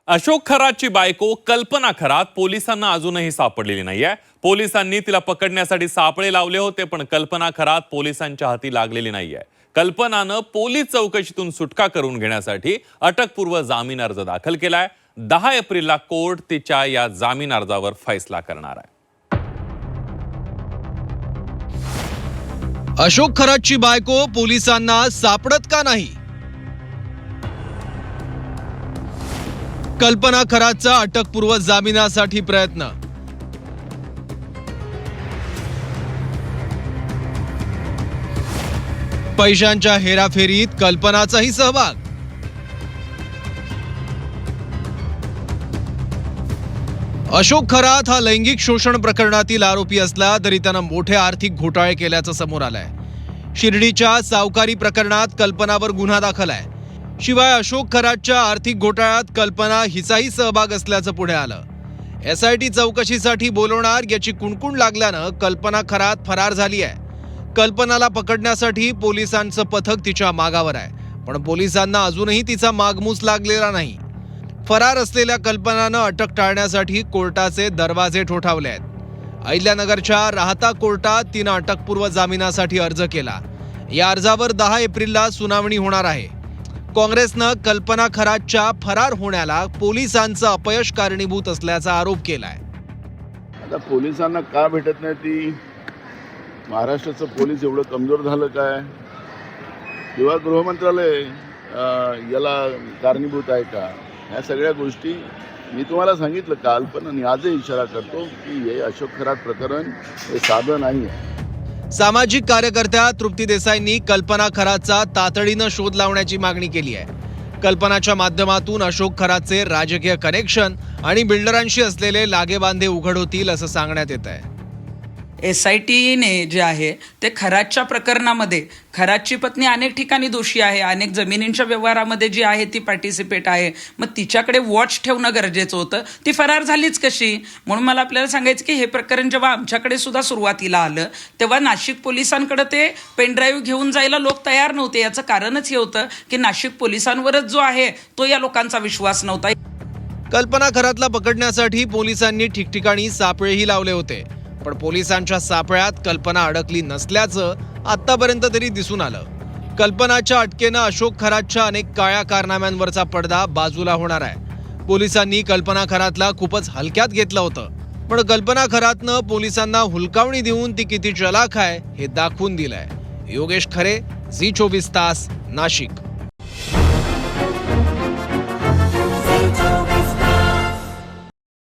अशोक खरातची बायको कल्पना खरात पोलिसांना अजूनही सापडलेली नाहीये। पोलिसांनी तिला पकडण्यासाठी सापळे लावले होते, पण कल्पना खरात पोलिसांच्या हाती लागलेली नाहीये। कल्पनानं पोलीस चौकशीतून सुटका करून घेण्यासाठी अटकपूर्व जामीन अर्ज दाखल केलाय। 10 एप्रिलला कोर्ट तिच्या या जामीन अर्जावर फैसला करणार आहे। अशोक खरातची बायको पोलिसांना सापडत का नाही? कल्पना खरातचा अटकपूर्व जामिनासाठी प्रयत्न। पैशांच्या हेराफेरीत कल्पनाचाही सहभाग। अशोक खरात हा लैंगिक शोषण प्रकरणातील आरोपी असला तरी त्यानं मोठे आर्थिक घोटाळे केल्याचं समोर आलंय। शिर्डीच्या सावकारी प्रकरणात कल्पनावर गुन्हा दाखल आहे। शिवाय अशोक खरातच्या आर्थिक घोटाळ्यात कल्पना हिचाही सहभाग असल्याचं पुढे आलं। SIT चौकशीसाठी बोलवणार याची कुणकुण लागल्यानं कल्पना खरात फरार झाली आहे। कल्पनाला पकडण्यासाठी पोलिसांचं पथक तिच्या मागावर आहे, पण पोलिसांना अजूनही तिचा मागमूस लागलेला नाही। फरार असलेल्या कल्पनानं अटक टाळण्यासाठी कोर्टाचे दरवाजे ठोठावले आहेत। अहिल्यानगरच्या राहता कोर्टात तिनं अटकपूर्व जामिनासाठी अर्ज केला। या अर्जावर 10 एप्रिलला सुनावणी होणार आहे। काँग्रेसनं कल्पना खरातच्या फरार होण्याला पोलिसांचं अपयश कारणीभूत असल्याचा आरोप केलाय। आता पोलिसांना का भेटत नाही ती? महाराष्ट्राचं पोलीस एवढं कमजोर झालं काय? किंवा गृहमंत्रालय याला कारणीभूत आहे का? ह्या सगळ्या गोष्टी मी तुम्हाला सांगितलं काल, पण आणि आजही इशारा करतो की हे अशोक खरात प्रकरण हे साधं नाही आहे। सामाजिक कार्यकर्त्या तृप्ती देसाईंनी कल्पना खरातचा तातडीनं शोध लावण्याची मागणी केली आहे। कल्पनाच्या माध्यमातून अशोक खरातचे राजकीय कनेक्शन आणि बिल्डरांशी असलेले लागेबांधे उघड होतील असं सांगण्यात येत आहे। SITने जे आहे ते खरातच्या प्रकरणामध्ये खरातची पत्नी अनेक ठिकाणी दोषी आहे, अनेक जमिनींच्या व्यवहारामध्ये जी आहे ती पार्टिसिपेट आहे। मग तिच्याकडे वॉच ठेवणं गरजेचं होतं। ती फरार झालीच कशी? म्हणून मला आपल्याला सांगायचं की हे प्रकरण जेव्हा आमच्याकडे सुद्धा सुरुवातीला आलं तेव्हा नाशिक पोलिसांकडे ते पेनड्राईव्ह घेऊन जायला लोक तयार नव्हते। याचं कारणच हे होतं की नाशिक पोलिसांवरच जो आहे तो या लोकांचा विश्वास नव्हता। कल्पना खरातला पकडण्यासाठी पोलिसांनी ठिकठिकाणी सापळेही लावले होते, पण पोलिसांच्या सापळ्यात कल्पना अडकली नसल्याचं आतापर्यंत तरी दिसून आलं। कल्पनाच्या अटकेनं अशोक खरातच्या अनेक काळ्या कारनाम्यांवरचा पडदा बाजूला होणार आहे। पोलिसांनी कल्पना खरातला खूपच हलक्यात घेतलं होतं, पण कल्पना खरातनं पोलिसांना हुलकावणी देऊन ती किती चलाख आहे हे दाखवून दिलंय। योगेश खरे, झी 24 तास, नाशिक।